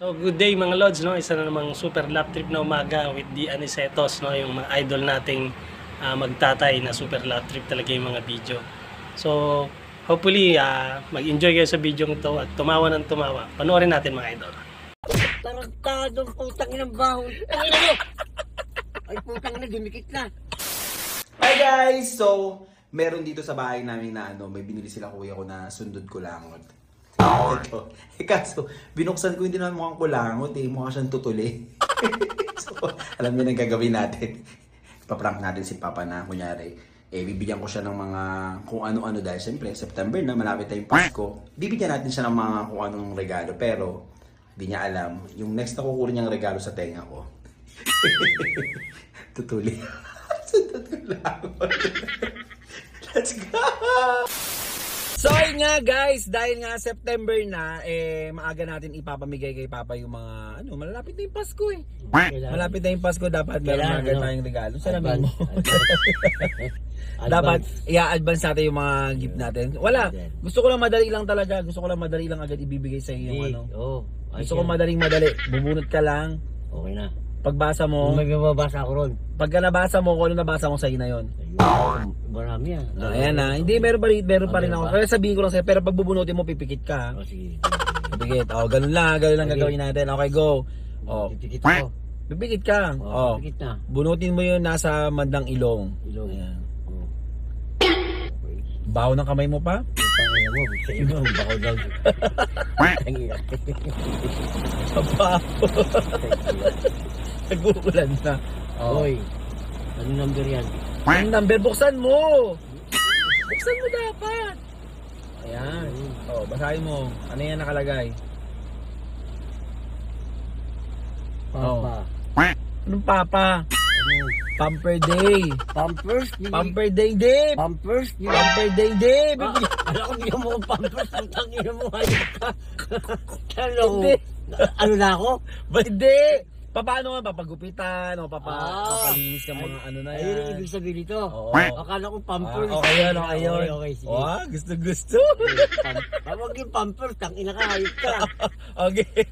So good day mga Lods, no? Isa na namang super lap trip na umaga with the Anicetos, no? Yung mga idol nating magtatay na super lap trip talaga yung mga video. So hopefully mag-enjoy kayo sa video to at tumawa ng tumawa. Panoorin natin mga idol. Tarantadong putang inang bahon. Tangina mo! Ay putang na, dumikit na. Hi guys! So, meron dito sa bahay namin na may binili sila kuya ko na sundot kulangot. Ito. Kaso, binuksan ko hindi naman mukhang kulangot mukha siyang tutuli. So, alam niyo na gagawin natin. Paprank natin si Papa na, kunyari, bibigyan ko siya ng mga kung ano-ano dahil siyempre, September na, malapit tayong Pasko. Bibigyan natin siya ng mga kung anong regalo, pero di niya alam, yung next na kukunin niyang regalo sa tenga ko. Tutuli. Let's go! So yun nga guys, dahil nga September na, maaga natin ipapamigay kay Papa yung mga, malalapit na yung Pasko Malapit na yung Pasko, dapat meron agad tayong regalo. Salamin mo. Dapat i-advance natin yung mga gift natin. Wala, gusto ko lang madali lang talaga. Gusto ko lang madali lang agad ibibigay sa iyo yung Gusto ko madali. Bubunot ka lang. Okay na. Pagbasa mo, May mababasa ako ron. pagka nabasa mo, kung ano nabasa mo sa'yo na yun. Marami yan. Ayan na. Hindi, meron pa rin ako. Kaya sabihin ko lang sa'yo, pero pag bubunutin mo, pipikit ka. Sige. Pipikit. Ganun lang gagawin natin. Okay, go. Pipikit ako. Pipikit ka. Pipikit na. Bunutin mo yun nasa mandang ilong. Ayan. Baho ng kamay mo pa? Tangina mo. Sa iyo, bako daw. Tangina. Baho. Nag-uulan na. Hoy. Ano number yan? Ang number, buksan mo. Buksan mo dapat. Ayan. Basahin mo. Ano yan nakalagay? Papa. Anong papa? Pamper day. Pampers? Pamper day, Dave. Pampers? Pamper day, Dave. Alam ko bigyan mo ng pampers. Ang tangina mo. Hayop ka. Ano? Hindi. Ano na ako? Hindi. Paano nga papagupitan o papalinis ka mga ano na yan? Ayun ang ibig sabihin nito. Oo. Akala ko pampers. Okay yun. Okay, sige. Gusto. Tawag yung pampers. Tangina ka. Hayop ka. Okay.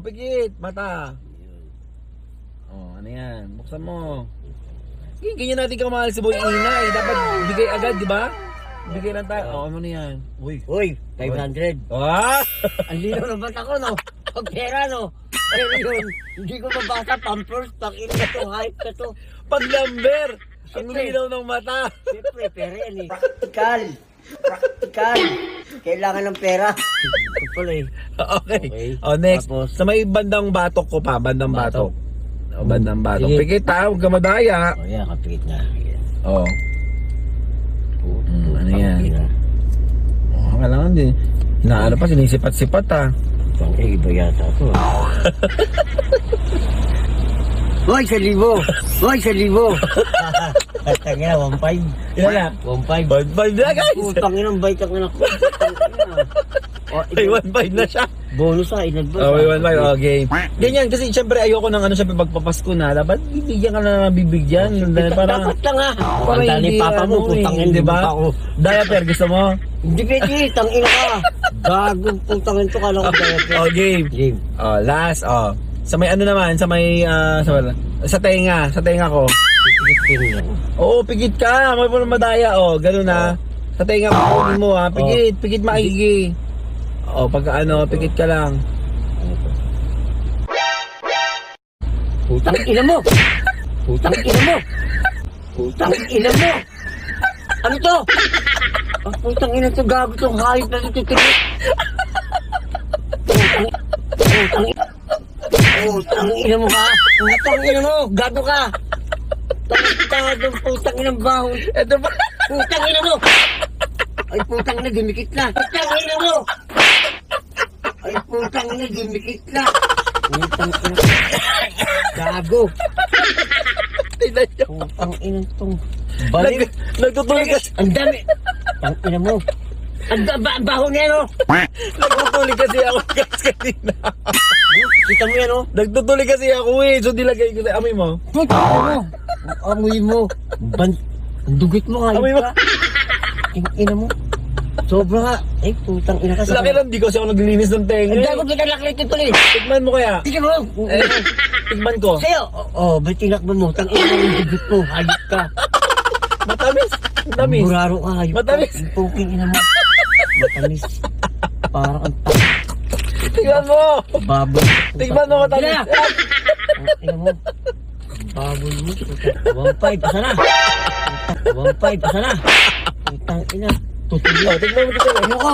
Pigit. Mata. Ano yan? Buksan mo. Ganyan natin kamahal si Boy Ina. Dapat bigay agad, di ba? Bigay lang tayo. Ano na yan? Uy, 500. Ang linaw na ba't ako, no? Pag pera, no? Pero yun, hindi ko mabasa pampers. Pakita na to, hype na to. Pag number! Ang Siyempre. linaw ng mata. Siyempre, pera yan eh. Practical. Kailangan ng pera. Ito pala eh. Okay. Okay. Next. Tapos, Sa may bandang batok ko pa. Bandang batok. Bandang batok. Sige. Pigit ha. Huwag ka madaya. yan, kapit na. Ano yan? Kailangan din. Inaano pa, sinisipat-sipat ha. Iba yata ito. Hoy, 1,000! Hoy, 1,000! Tangina, 1,500. Ilan na? 1,500. 1.5 na guys. Putang inang bait ang anak ko. Ay, 1.5 na siya. Bonus in-advance. Okay, 1.5. Okay. Ganyan, kasi siyempre ayoko ng syempre pagpapasko na. Dapat bibigyan ka na bibigyan. Parang, Dapat lang ha. parang Ang dali hindi, papa mo, putang ina, di ba? ako. Diaper, gusto mo? Hindi pwede, tangina ka. Gagong putang ito ka lang. Game. Game. Last. Sa may ano naman, sa may, sa tenga ko. Oo, pigit ka. May po madaya. Ganun na. Sa tenga mo, kunin mo ha. Pigit maigi. Pagka pigit ka lang. Putang ina mo. Putang ina mo. Putang ina mo. Ano to? Ang putang ina to, gago tong hayop na tititigit. Putang ina mo ka. Putang ina mo, gago ka. Tangitadong putang ina bahon. Ito pa. Putang ina mo. Ay putang ina, dumikit na. Putang ina mo. Ay putang ina, dumikit na. Putang ina. Gago. Putang ina tong balik. Nagtutuloy kasi. Ang dami. Ang ina mo. Ang baho niya, no? Nagtutuloy kasi ako guys kanina. Kita mo yan, no? Nagtutuloy kasi ako So nilagay ko sa amoy mo. Amoy mo. Ang dugit mo nga. Amoy mo. Ang ina mo. Sobra ka. Ay, putang ina ka. Laki lang, di kasi ako naglilinis ng tenga. Ang gago kita laki nito tuloy. Tikman mo kaya. Tingnan mo. Eh, tikman ko. Sa'yo. Ba't tinakbo mo? Tang ina yung dugot mo. Hayop ka. Matamis. Matamis. Buraro ka. Hayop ka. Matamis. Ang puking ina mo. Matamis. Parang ang Tikman mo. baboy. Tikman mo matamis. Ina. Ang ina mo. Baboy mo. 1.5. Asa na? 1.5. Asa na? Putang ina. Tutulog. Tikman mo, tikman mo. Ayoko.